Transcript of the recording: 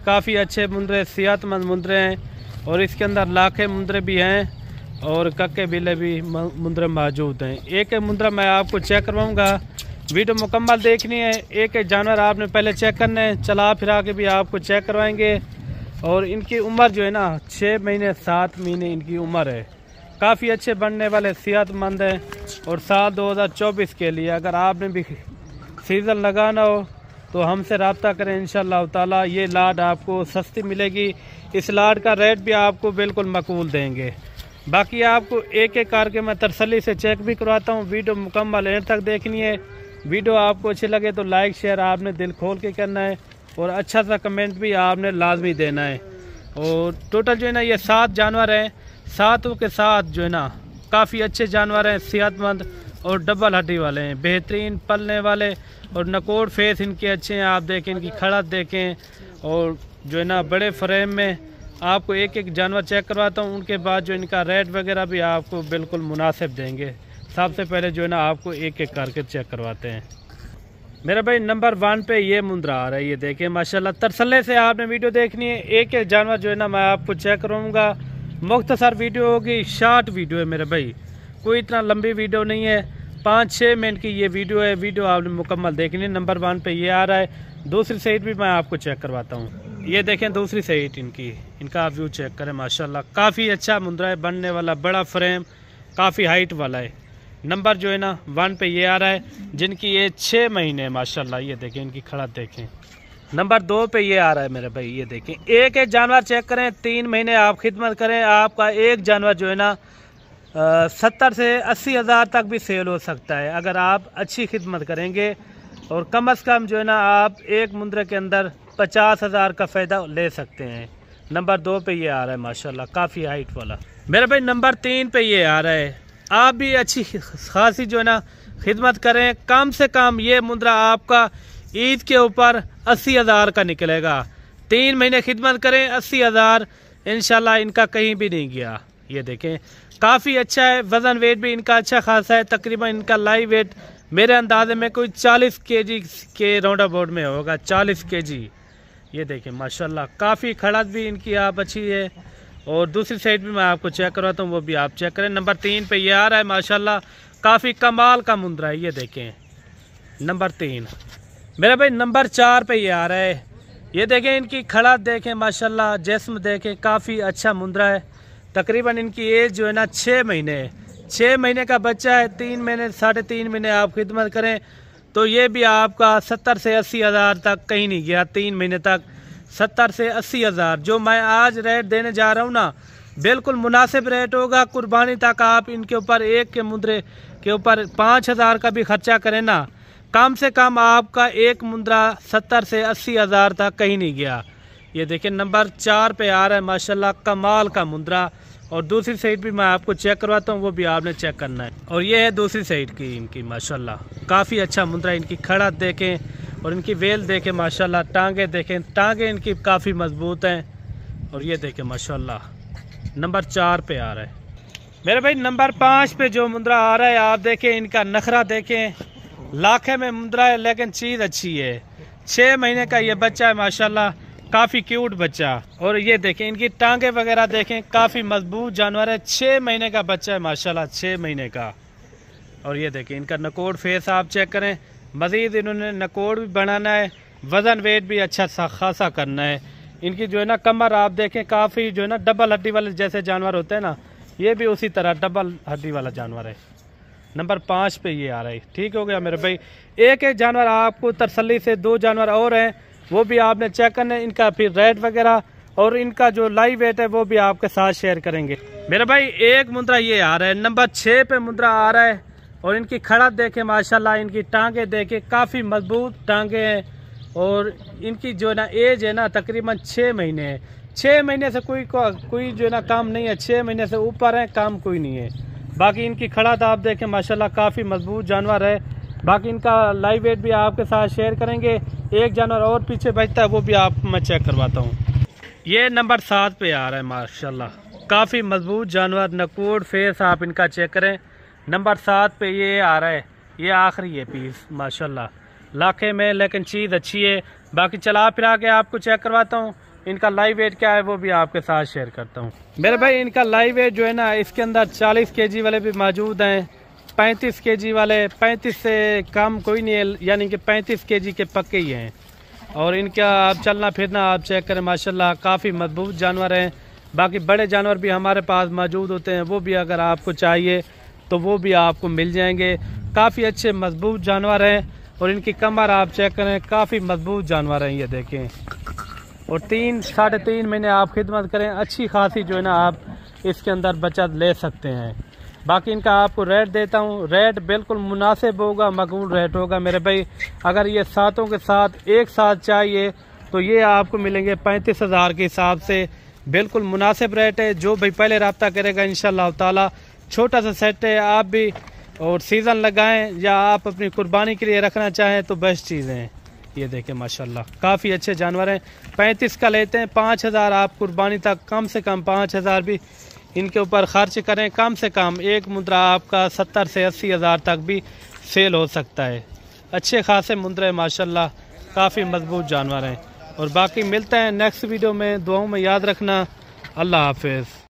काफ़ी अच्छे मुंदरे, सेहतमंद मुंदरे हैं और इसके अंदर लाखे मुंदरे भी हैं और कक्के बिल्ले भी मुंदरे मौजूद हैं। एक एक मुंदरा मैं आपको चेक करवाऊंगा, वीडियो मुकम्मल देखनी है। एक एक जानवर आपने पहले चेक करना है, चला फिरा के भी आपको चेक करवाएंगे। और इनकी उम्र जो है ना 6 महीने 7 महीने इनकी उम्र है। काफ़ी अच्छे बनने वाले, सेहतमंद हैं। और साल 2024 के लिए अगर आपने भी सीज़न लगाना हो तो हमसे रब्ता करें। इंशाअल्लाह ताला ये लाड आपको सस्ती मिलेगी। इस लाड का रेट भी आपको बिल्कुल मकबूल देंगे। बाकी आपको एक एक करके मैं तसल्ली से चेक भी करवाता हूँ। वीडियो मुकम्मल एंड तक देखनी है। वीडियो आपको अच्छी लगे तो लाइक शेयर आपने दिल खोल के करना है और अच्छा सा कमेंट भी आपने लाजमी देना है। और टोटल जो है ना ये 7 जानवर हैं। 7 के साथ जो है ना काफ़ी अच्छे जानवर हैं, सेहतमंद और डबल हड्डी वाले हैं, बेहतरीन पलने वाले और नकोड़ फेस इनके अच्छे हैं। आप देखें, इनकी खड़त देखें और जो है ना बड़े फ्रेम में आपको एक एक जानवर चेक करवाता हूँ। उनके बाद जो इनका रेट वगैरह भी आपको बिल्कुल मुनासिब देंगे। सबसे पहले जो है ना आपको एक एक करके चेक करवाते हैं। मेरा भाई नंबर 1 पे ये मुंदरा आ रहा है, ये देखें माशाल्लाह। तसल्ले से आपने वीडियो देखनी है। एक एक जानवर जो है ना मैं आपको चेक कराऊंगा। मुख्तसर वीडियो होगी, शॉर्ट वीडियो है मेरे भाई, कोई इतना लंबी वीडियो नहीं है। 5-6 मिनट की ये वीडियो है। वीडियो आपने मुकम्मल देखनी है। नंबर 1 पे ये आ रहा है। दूसरी साइड भी मैं आपको चेक करवाता हूँ। ये देखें दूसरी साइड इनका व्यू चेक करें माशाल्लाह। काफ़ी अच्छा मुंदरा है, बनने वाला, बड़ा फ्रेम, काफ़ी हाइट वाला है। नंबर जो है ना 1 पे ये आ रहा है, जिनकी ये 6 महीने माशाल्लाह। ये देखें इनकी खड़ा देखें। नंबर 2 पे ये आ रहा है मेरे भाई, ये देखें। एक एक जानवर चेक करें। 3 महीने आप खिदमत करें, आपका एक जानवर जो है ना 70 से 80 हज़ार तक भी सेल हो सकता है अगर आप अच्छी खिदमत करेंगे। और कम से कम जो है ना आप एक मुंदरे के अंदर 50 हज़ार का फ़ायदा ले सकते हैं। नंबर 2 पे ये आ रहा है माशाल्लाह, काफ़ी हाइट वाला। मेरे भाई नंबर 3 पे ये आ रहा है। आप भी अच्छी खासी जो है ना खिदमत करें। कम से कम ये मुंदरा आपका ईद के ऊपर 80 हज़ार का निकलेगा। 3 महीने खिदमत करें, 80 हज़ार इंशाल्लाह इनका कहीं भी नहीं गया। ये देखें काफ़ी अच्छा है। वज़न वेट भी इनका अच्छा खासा है। तकरीबन इनका लाइव वेट मेरे अंदाजे में कोई 40 kg के राउंड अबाउट में होगा, 40 kg। ये देखें माशाल्लाह, काफ़ी खड़त भी इनकी आप अच्छी है। और दूसरी साइड भी मैं आपको चेक करवाता हूँ, वो भी आप चेक करें। नंबर 3 पे ये आ रहा है माशाल्लाह, काफ़ी कमाल का मुंदरा है। ये देखें नंबर 3। मेरा भाई नंबर 4 पे ये आ रहा है। ये देखें इनकी खड़ा देखें माशाल्लाह, जिस्म देखें, काफ़ी अच्छा मुंदरा है। तकरीबन इनकी एज जो है ना 6 महीने है। 6 महीने का बच्चा है। 3 महीने 3.5 महीने आप खिदमत करें तो ये भी आपका 70 से 80 हज़ार तक कहीं नहीं गया। 3 महीने तक 70 से 80 हज़ार जो मैं आज रेट देने जा रहा हूँ ना, बिल्कुल मुनासिब रेट होगा। कुर्बानी तक आप इनके ऊपर एक के मुंदरे के ऊपर 5 हज़ार का भी खर्चा करें ना, कम से कम आपका एक मुंदरा 70 से 80 हज़ार तक कहीं नहीं गया। ये देखिए नंबर 4 पे आ रहा है माशाल्लाह, कमाल का मुंदरा। और दूसरी साइड भी मैं आपको चेक करवाता हूँ, वो भी आपने चेक करना है। और ये है दूसरी साइड की इनकी माशाल्लाह, काफ़ी अच्छा मुंदरा। इनकी खड़ा देखें और इनकी वेल देखें माशाल्लाह। टांगे देखें, टांगे इनकी काफ़ी मजबूत हैं। और ये देखें माशाल्लाह नंबर 4 पे आ रहा है। मेरे भाई नंबर 5 पे जो मुंदरा आ रहा है आप देखें, इनका नखरा देखें। लाखे में मुंदरा है लेकिन चीज़ अच्छी है। 6 महीने का ये बच्चा है माशाल्लाह, काफ़ी क्यूट बच्चा। और ये देखें इनकी टांगे वगैरह देखें, काफ़ी मजबूत जानवर है। 6 महीने का बच्चा है माशाल्लाह, 6 महीने का। और ये देखें इनका नकोड़ फेस आप चेक करें। मज़ीद इन्होंने नकोड़ भी बनाना है, वज़न वेट भी अच्छा खासा करना है। इनकी जो है ना कमर आप देखें, काफ़ी जो है ना डबल हड्डी वाले जैसे जानवर होते हैं ना, ये भी उसी तरह डबल हड्डी वाला जानवर है। नंबर 5 पे ये आ रहा है। ठीक हो गया मेरे भाई। एक एक जानवर आपको तसल्ली से, 2 जानवर और हैं वो भी आपने चेक करना है। इनका फिर रेट वगैरह और इनका जो लाइव वेट है वो भी आपके साथ शेयर करेंगे। मेरे भाई एक मुंदरा ये आ रहा है, नंबर 6 पे मुंदरा आ रहा है। और इनकी खड़त देखें माशाल्लाह, इनकी टांगे देखें, काफ़ी मजबूत टांगे हैं। और इनकी जो ना एज है ना तकरीबन 6 महीने है। 6 महीने से कोई जो है ना काम नहीं है। 6 महीने से ऊपर है, काम कोई नहीं है। बाकी इनकी खड़त आप देखें माशाल्लाह, काफ़ी मजबूत जानवर है। बाकी इनका लाइव वेट भी आपके साथ शेयर करेंगे। एक जानवर और पीछे बचता है, वो भी आप मैं चेक करवाता हूँ। ये नंबर 7 पे आ रहा है माशाल्लाह, काफ़ी मजबूत जानवर। नकोड़ फेस आप इनका चेक करें। नंबर 7 पे ये आ रहा है। ये आखिरी है पीस माशाल्लाह, लाखे में, लेकिन चीज़ अच्छी है। बाकी चला फिरा के आपको चेक करवाता हूँ। इनका लाइव वेट क्या है वो भी आपके साथ शेयर करता हूँ। मेरे भाई इनका लाइव वेट जो है ना, इसके अंदर 40 kg वाले भी मौजूद हैं, 35 kg वाले, 35 से कम कोई नहीं है, यानी कि 35 kg के पक्के ही हैं। और इनका आप चलना फिरना आप चेक करें, माशाल्लाह काफ़ी मजबूत जानवर हैं। बाकी बड़े जानवर भी हमारे पास मौजूद होते हैं, वो भी अगर आपको चाहिए तो वो भी आपको मिल जाएंगे। काफ़ी अच्छे मजबूत जानवर हैं और इनकी कमर आप चेक करें, काफ़ी मजबूत जानवर हैं ये देखें। और 3-3.5 महीने आप खिदमत करें, अच्छी खासी जो है ना आप इसके अंदर बचत ले सकते हैं। बाकी इनका आपको रेट देता हूँ, रेट बिल्कुल मुनासिब होगा, मकबूल रेट होगा मेरे भाई। अगर ये सातों के साथ एक साथ चाहिए तो ये आपको मिलेंगे 35,000 के हिसाब से, बिल्कुल मुनासिब रेट है। जो भाई पहले रब्ता करेगा इंशाल्लाह ताला, छोटा सा सेट है, आप भी और सीज़न लगाएं या आप अपनी कुर्बानी के लिए रखना चाहें तो बेस्ट चीज़ें हैं। ये देखें माशाल्लाह काफ़ी अच्छे जानवर हैं। 35 का लेते हैं, 5,000 आप कुर्बानी तक, कम से कम 5,000 भी इनके ऊपर खर्च करें। कम से कम एक मुद्रा आपका 70 से 80,000 तक भी सेल हो सकता है। अच्छे खासे मुद्रे माशाल्लाह, काफ़ी मजबूत जानवर हैं। और बाकी मिलते हैं नेक्स्ट वीडियो में, दुआओं में याद रखना। अल्लाह हाफिज़।